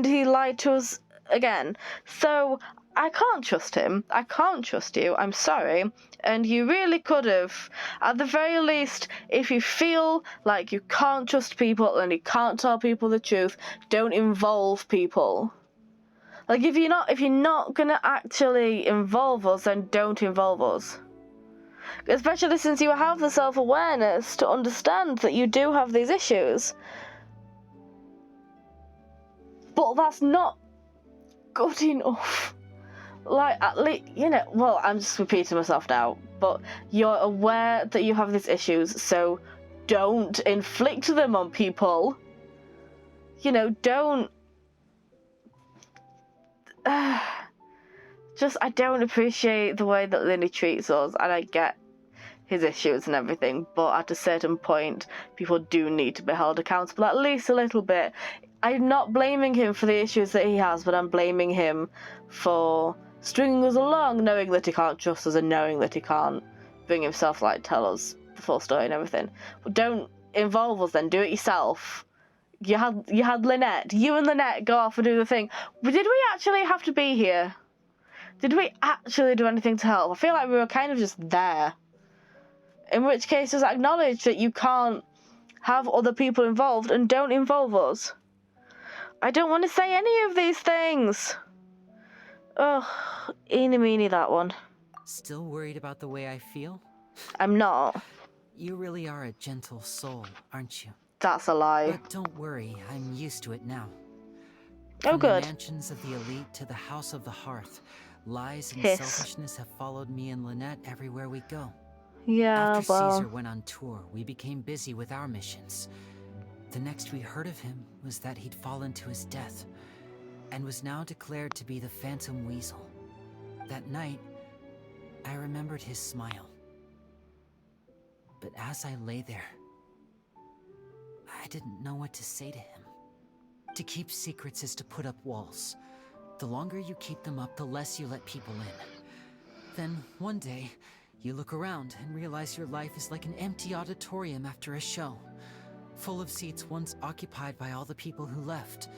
he lied to us again. So I can't trust him. I can't trust you. I'm sorry. And you really could have. At the very least, if you feel like you can't trust people and you can't tell people the truth, don't involve people. Like, if you're not gonna actually involve us, then don't involve us. Especially since you have the self-awareness to understand that you do have these issues. But that's not good enough. Like, at least, you know, well, I'm just repeating myself now, but you're aware that you have these issues, so don't inflict them on people. You know, don't... I don't appreciate the way that Lyney treats us, and I get his issues and everything, but at a certain point, people do need to be held accountable, at least a little bit. I'm not blaming him for the issues that he has, but I'm blaming him for stringing us along, knowing that he can't trust us and knowing that he can't bring himself, like, tell us the full story and everything. But don't involve us then, do it yourself. You had Lynette. You and Lynette go off and do the thing. But did we actually have to be here? Did we actually do anything to help? I feel like we were kind of just there. In which case, just acknowledge that you can't have other people involved and don't involve us. I don't want to say any of these things. Ugh, eeny meeny that one. Still worried about the way I feel? I'm not. You really are a gentle soul, aren't you? That's a lie. But don't worry, I'm used to it now. Oh, From good. the mansions of the elite to the House of the Hearth, lies and Hiss. selfishness have followed me and Lynette everywhere we go. Yeah, After well. Caesar went on tour, we became busy with our missions. The next we heard of him was that he'd fallen to his death, and was now declared to be the Phantom Weasel. That night, I remembered his smile. But as I lay there, I didn't know what to say to him. To keep secrets is to put up walls. The longer you keep them up, the less you let people in. Then, one day, you look around and realize your life is like an empty auditorium after a show, full of seats once occupied by all the people who left.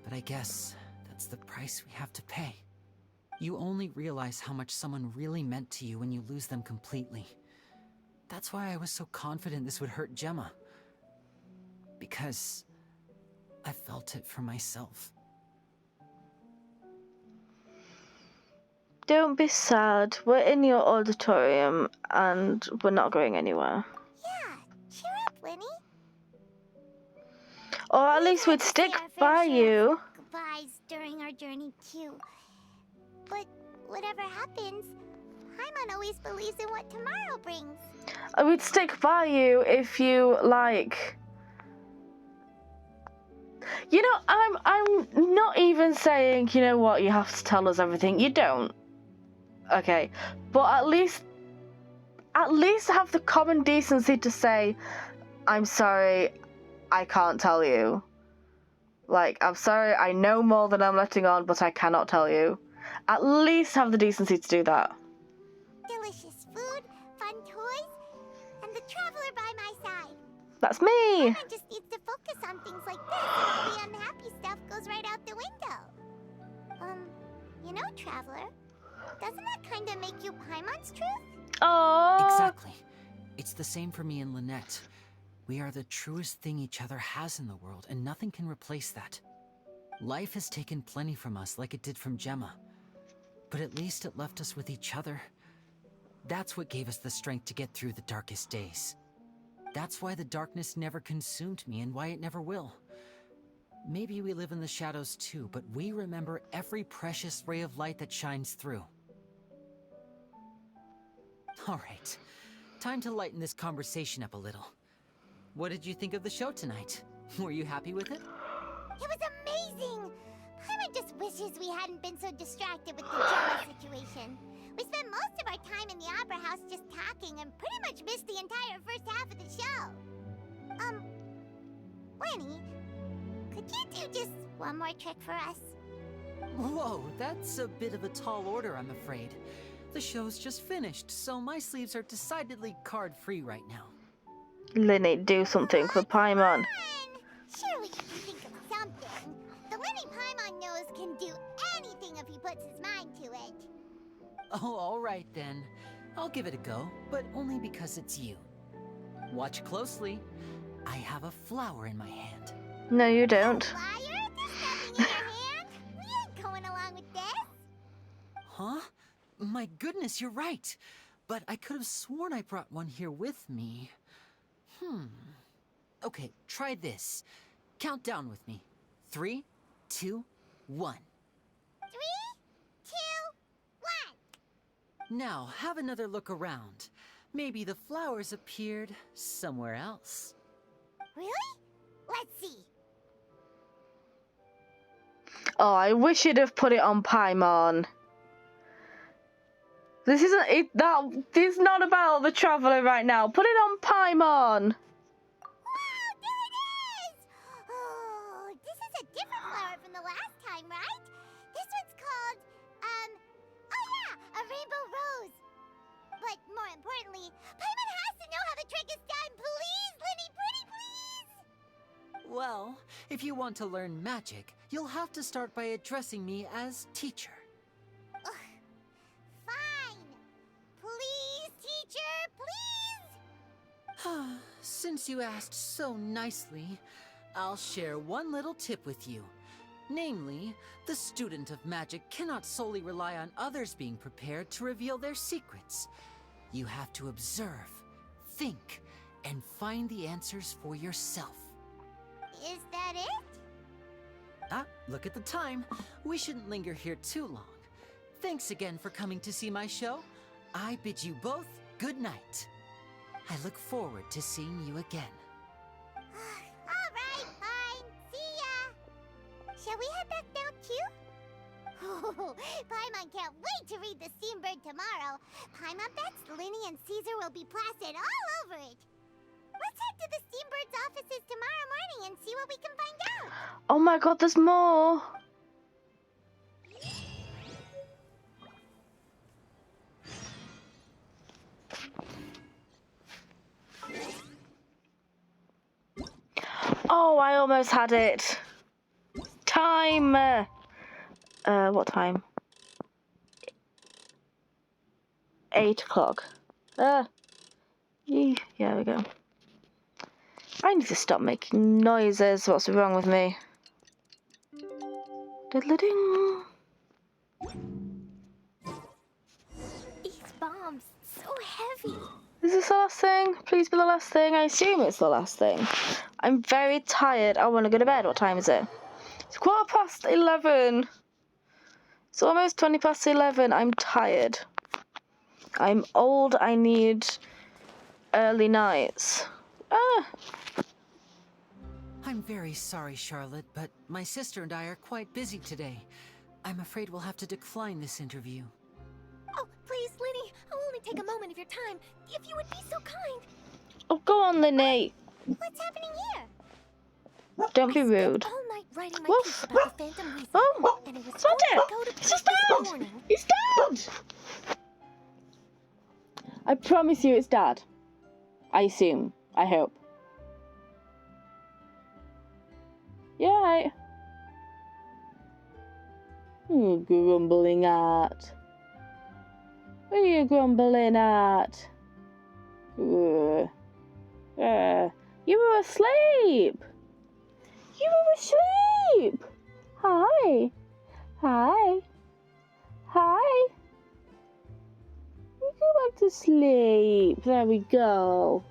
But I guess that's the price we have to pay. You only realize how much someone really meant to you when you lose them completely. That's why I was so confident this would hurt Gemma. Because I felt it for myself. Don't be sad. We're in your auditorium and we're not going anywhere. Yeah, cheer up, Linny. Or at least we'd stick by you. Goodbyes during our journey too. But whatever happens, Paimon always believes in what tomorrow brings. We'd stick by you if you like. You know, I'm not even saying, you know what, you have to tell us everything. You don't. Okay. But at least have the common decency to say, I'm sorry, I can't tell you. Like, I'm sorry, I know more than I'm letting on, but I cannot tell you. At least have the decency to do that. Delicious food, fun toys, and the traveler by my side. That's me! Paimon just needs to focus on things like this, and all the unhappy stuff goes right out the window. You know, traveler, doesn't that kind of make you Paimon's truth? Aww. Exactly. It's the same for me and Lynette. We are the truest thing each other has in the world, and nothing can replace that. Life has taken plenty from us, like it did from Gemma. But at least it left us with each other. That's what gave us the strength to get through the darkest days. That's why the darkness never consumed me, and why it never will. Maybe we live in the shadows too, but we remember every precious ray of light that shines through. Alright, time to lighten this conversation up a little. What did you think of the show tonight? Were you happy with it? It was amazing! Paimon just wishes we hadn't been so distracted with the Gemma situation. We spent most of our time in the opera house just talking and pretty much missed the entire first half of the show. Lenny, could you do just one more trick for us? Whoa, that's a bit of a tall order, I'm afraid. The show's just finished, so my sleeves are decidedly card-free right now. Linny, do something for Paimon. Sure, we can think of something. The Lenny Paimon knows can do anything if he puts his mind to it. Oh, alright then. I'll give it a go, but only because it's you. Watch closely. I have a flower in my hand. No, you don't. Liar, there's nothing in your hand. We ain't going along with this. Huh? My goodness, you're right. But I could have sworn I brought one here with me. Okay, try this. Count down with me. 3, 2, 1. 3, 2, 1. Now, have another look around. Maybe the flowers appeared somewhere else. Really? Let's see. Oh, I wish you'd have put it on Paimon. This isn't it. This is not about the traveler right now. Put it on Paimon. Wow, there it is! Oh, this is a different flower from the last time, right? This one's called, oh yeah, a rainbow rose. But more importantly, Paimon has to know how the trick is done. Please, Linny, pretty please! Well, if you want to learn magic, you'll have to start by addressing me as teacher. Fine. Please, teacher, please! Since you asked so nicely, I'll share one little tip with you. Namely, the student of magic cannot solely rely on others being prepared to reveal their secrets. You have to observe, think, and find the answers for yourself. Is that it? Ah, look at the time. We shouldn't linger here too long. Thanks again for coming to see my show. I bid you both good night. I look forward to seeing you again. Alright, fine. See ya! Shall we head back now too? Paimon can't wait to read The Steambird tomorrow. Paimon bets Linny and Caesar will be plastered all over it. Let's head to the Steambird's offices tomorrow morning and see what we can find out. Oh my god, there's more! Oh, I almost had it. Time. What time? 8 o'clock. Yeah, there we go. I need to stop making noises. What's wrong with me? Diddle-ding. These bombs, so heavy. Is this the last thing? Please be the last thing. I assume it's the last thing. I'm very tired. I want to go to bed. What time is it? It's 11:15. It's almost 11:20. I'm tired. I'm old. I need early nights. I'm very sorry, Charlotte, but my sister and I are quite busy today. I'm afraid we'll have to decline this interview. Oh, please, Linny, I'll only take a moment of your time. If you would be so kind. Oh, go on, Linny. What's happening here? Don't be rude. All night writing my Woof. piece about the Phantom Weasel. Oh, And it was it's not going dead. to go to It's print just this dead. morning. He's dead. I promise you it's Dad. I assume. I hope. Yeah. Right. What are you grumbling at? What are you grumbling at? You were asleep. You were asleep. Hi. Hi. Hi. You go back to sleep. There we go.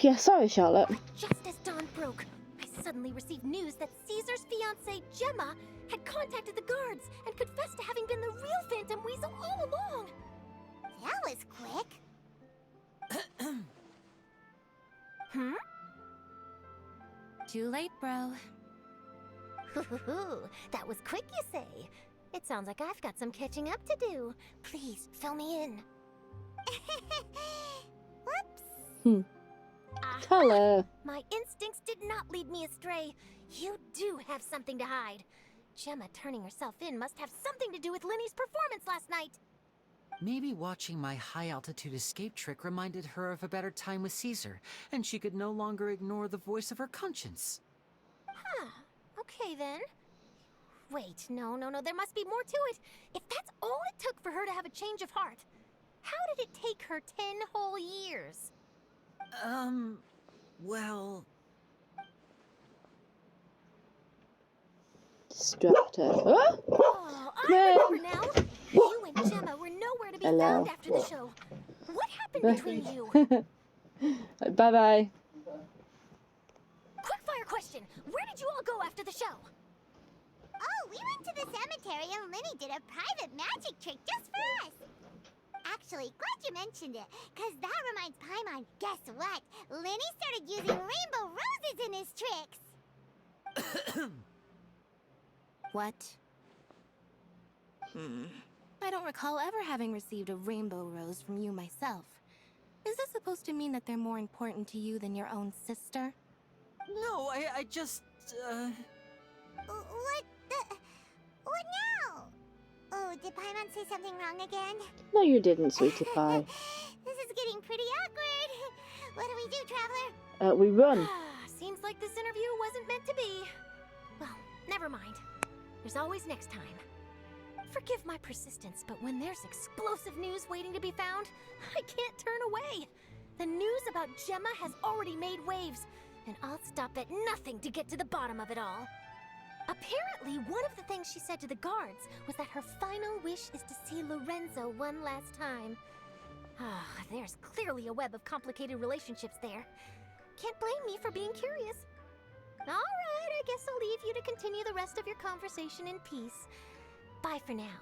Yeah, sorry, Charlotte. Just as dawn broke, I suddenly received news that Caesar's fiancée, Gemma, had contacted the guards and confessed to having been the real Phantom Weasel all along. That was quick. Hmm? Too late, bro. That was quick, you say? It sounds like I've got some catching up to do. Please, fill me in. Whoops. Tell her. My instincts did not lead me astray. You do have something to hide. Gemma turning herself in must have something to do with Linny's performance last night. Maybe watching my high-altitude escape trick reminded her of a better time with Caesar, and she could no longer ignore the voice of her conscience. Huh. Okay, then. Wait, no, there must be more to it. If that's all it took for her to have a change of heart, how did it take her 10 whole years? Well... Distract her. Huh? Oh, I remember now. You and Gemma were nowhere to be Hello. found after the show. What happened between you? Bye-bye. Quickfire question. Where did you all go after the show? Oh, we went to the cemetery and Linny did a private magic trick just for us. Actually, glad you mentioned it, because that reminds Paimon, guess what? Linny started using rainbow roses in his tricks. What? I don't recall ever having received a rainbow rose from you myself. Is this supposed to mean that they're more important to you than your own sister? No, I just, What now? Oh, did Paimon say something wrong again? No, you didn't, sweetie pie. This is getting pretty awkward. What do we do, Traveler? We run. Seems like this interview wasn't meant to be. Well, never mind. There's always next time. Forgive my persistence, but when there's explosive news waiting to be found, I can't turn away. The news about Gemma has already made waves, and I'll stop at nothing to get to the bottom of it all. Apparently, one of the things she said to the guards was that her final wish is to see Lorenzo one last time. Ah, there's clearly a web of complicated relationships there. Can't blame me for being curious. All right, I guess I'll leave you to continue the rest of your conversation in peace. Bye for now.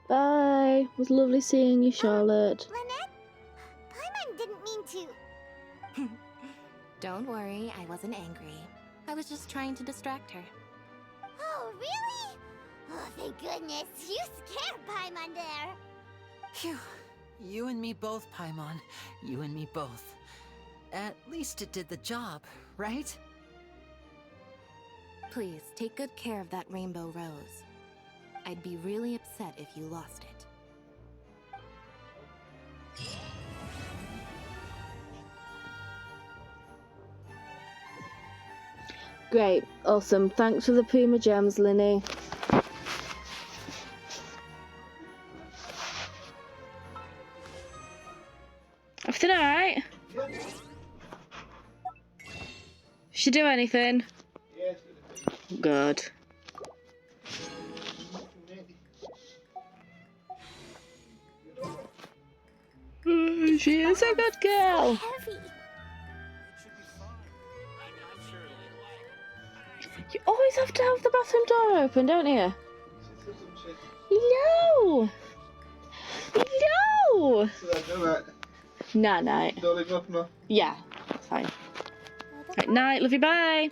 Bye. It was lovely seeing you, Charlotte. Lynette? Paimon didn't mean to. Don't worry, I wasn't angry. I was just trying to distract her. Oh, really? Oh, thank goodness. You scared Paimon there. Phew. You and me both, Paimon. You and me both. At least it did the job, right? Please, take good care of that rainbow rose. I'd be really upset if you lost it. Great. Awesome. Thanks for the Puma gems, Linny. Everything alright? She do anything? Good. She is a good girl. Heavy. You always have to have the bathroom door open, don't you? No! No! Nah, night. Yeah, fine. Right, night, love you, bye.